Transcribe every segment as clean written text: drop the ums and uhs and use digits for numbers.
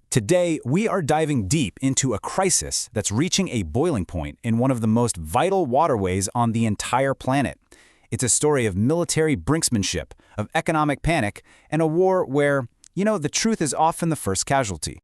Today, we are diving deep into a crisis that's reaching a boiling point in one of the most vital waterways on the entire planet. It's a story of military brinksmanship, of economic panic, and a war where, the truth is often the first casualty.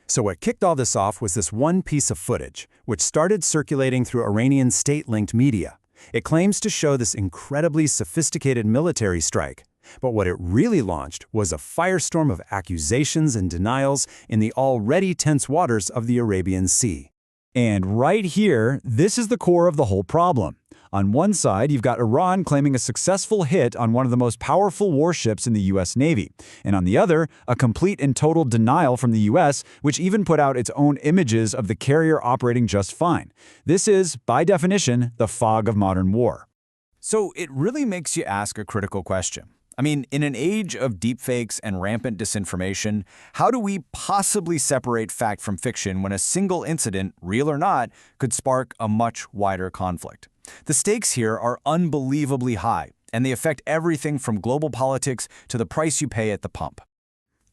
So what kicked all this off was this one piece of footage, which started circulating through Iranian state-linked media. It claims to show this incredibly sophisticated military strike. But what it really launched was a firestorm of accusations and denials in the already tense waters of the Arabian Sea. And right here, this is the core of the whole problem. On one side, you've got Iran claiming a successful hit on one of the most powerful warships in the U.S. Navy. And on the other, a complete and total denial from the U.S., which even put out its own images of the carrier operating just fine. This is, by definition, the fog of modern war. So it really makes you ask a critical question. In an age of deepfakes and rampant disinformation, how do we possibly separate fact from fiction when a single incident, real or not, could spark a much wider conflict? The stakes here are unbelievably high, and they affect everything from global politics to the price you pay at the pump.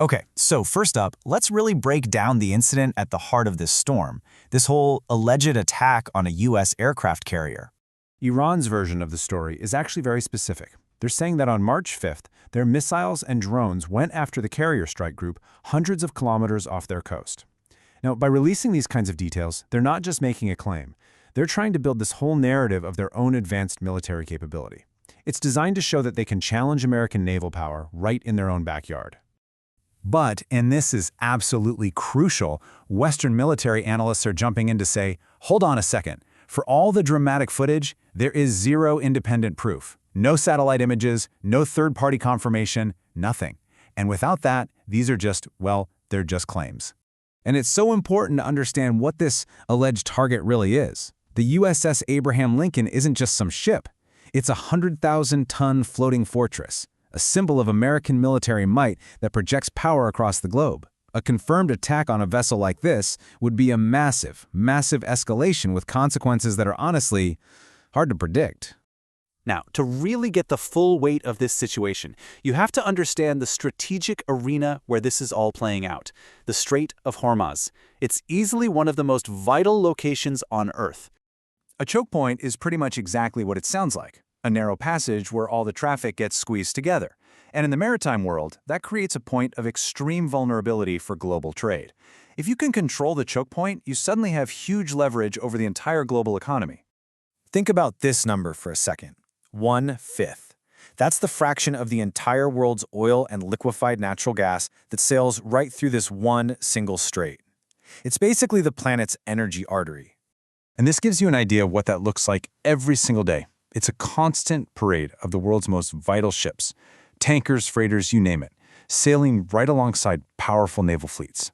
Okay, so first up, let's really break down the incident at the heart of this storm, this whole alleged attack on a U.S. aircraft carrier. Iran's version of the story is actually very specific. They're saying that on March 5th, their missiles and drones went after the carrier strike group hundreds of kilometers off their coast. Now, by releasing these kinds of details, they're not just making a claim. They're trying to build this whole narrative of their own advanced military capability. It's designed to show that they can challenge American naval power right in their own backyard. But, and this is absolutely crucial, Western military analysts are jumping in to say, hold on a second. For all the dramatic footage, there is zero independent proof. No satellite images, no third-party confirmation, nothing. And without that, these are just, they're just claims. And it's so important to understand what this alleged target really is. The USS Abraham Lincoln isn't just some ship. It's a 100,000-ton floating fortress, a symbol of American military might that projects power across the globe. A confirmed attack on a vessel like this would be a massive, massive escalation with consequences that are honestly hard to predict. Now, to really get the full weight of this situation, you have to understand the strategic arena where this is all playing out, the Strait of Hormuz. It's easily one of the most vital locations on Earth. A choke point is pretty much exactly what it sounds like, a narrow passage where all the traffic gets squeezed together. And in the maritime world, that creates a point of extreme vulnerability for global trade. If you can control the choke point, you suddenly have huge leverage over the entire global economy. Think about this number for a second. 1/5. That's the fraction of the entire world's oil and liquefied natural gas that sails right through this one single strait. It's basically the planet's energy artery. And this gives you an idea of what that looks like every single day. It's a constant parade of the world's most vital ships, tankers, freighters, you name it, sailing right alongside powerful naval fleets.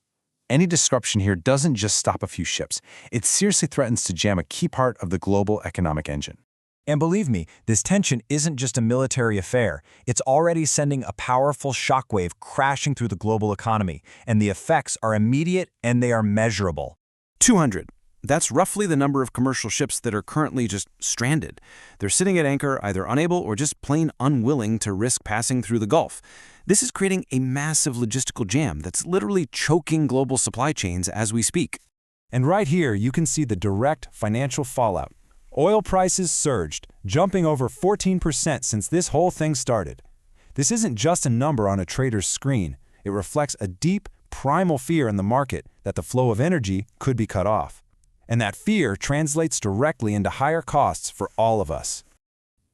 Any disruption here doesn't just stop a few ships. It seriously threatens to jam a key part of the global economic engine. And believe me, this tension isn't just a military affair. It's already sending a powerful shockwave crashing through the global economy, and the effects are immediate and they are measurable. 200. That's roughly the number of commercial ships that are currently just stranded. They're sitting at anchor, either unable or just plain unwilling to risk passing through the Gulf. This is creating a massive logistical jam that's literally choking global supply chains as we speak. And right here, you can see the direct financial fallout. Oil prices surged, jumping over 14% since this whole thing started. This isn't just a number on a trader's screen. It reflects a deep, primal fear in the market that the flow of energy could be cut off. And that fear translates directly into higher costs for all of us.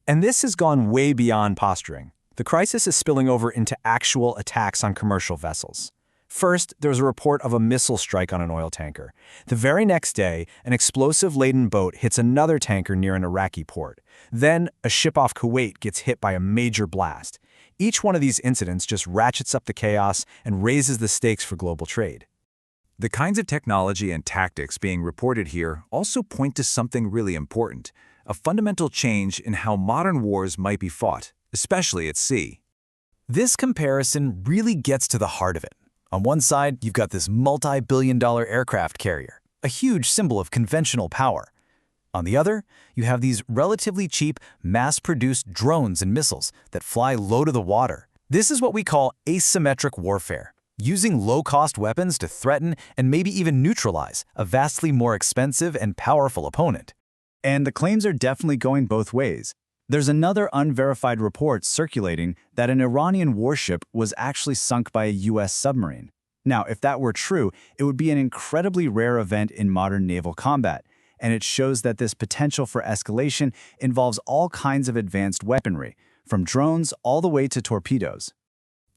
And this has gone way beyond posturing. The crisis is spilling over into actual attacks on commercial vessels. First, there was a report of a missile strike on an oil tanker. The very next day, an explosive-laden boat hits another tanker near an Iraqi port. Then, a ship off Kuwait gets hit by a major blast. Each one of these incidents just ratchets up the chaos and raises the stakes for global trade. The kinds of technology and tactics being reported here also point to something really important, a fundamental change in how modern wars might be fought, especially at sea. This comparison really gets to the heart of it. On one side, you've got this multi-billion-dollar aircraft carrier, a huge symbol of conventional power. On the other, you have these relatively cheap, mass-produced drones and missiles that fly low to the water. This is what we call asymmetric warfare. using low-cost weapons to threaten and maybe even neutralize a vastly more expensive and powerful opponent. And the claims are definitely going both ways. There's another unverified report circulating that an Iranian warship was actually sunk by a U.S. submarine. Now, if that were true, it would be an incredibly rare event in modern naval combat, and it shows that this potential for escalation involves all kinds of advanced weaponry, from drones all the way to torpedoes.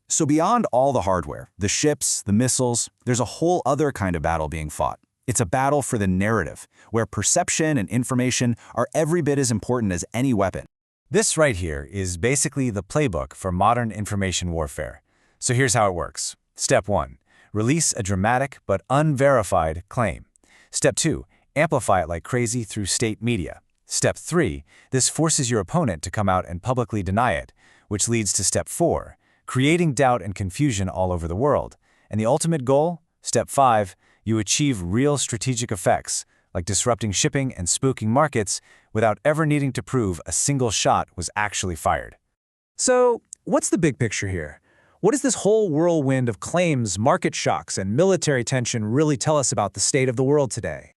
So beyond all the hardware, the ships, the missiles, there's a whole other kind of battle being fought. It's a battle for the narrative, where perception and information are every bit as important as any weapon. This right here is basically the playbook for modern information warfare. So here's how it works. Step 1. Release a dramatic but unverified claim. Step 2. Amplify it like crazy through state media. Step 3. This forces your opponent to come out and publicly deny it, which leads to Step 4. Creating doubt and confusion all over the world. And the ultimate goal? Step 5. You achieve real strategic effects, like disrupting shipping and spooking markets without ever needing to prove a single shot was actually fired. So, what's the big picture here? What does this whole whirlwind of claims, market shocks, and military tension really tell us about the state of the world today?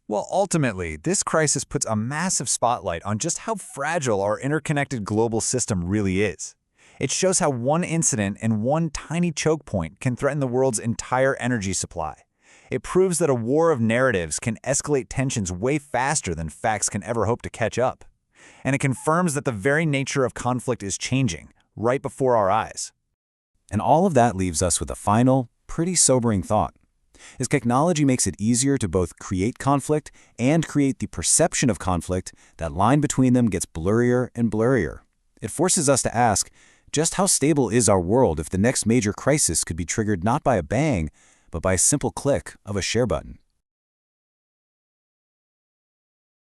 Well, ultimately, this crisis puts a massive spotlight on just how fragile our interconnected global system really is. It shows how one incident and one tiny choke point can threaten the world's entire energy supply. It proves that a war of narratives can escalate tensions way faster than facts can ever hope to catch up. And it confirms that the very nature of conflict is changing, right before our eyes. And all of that leaves us with a final, pretty sobering thought. As technology makes it easier to both create conflict and create the perception of conflict, that line between them gets blurrier and blurrier. It forces us to ask, just how stable is our world if the next major crisis could be triggered not by a bang, but by a simple click of a share button?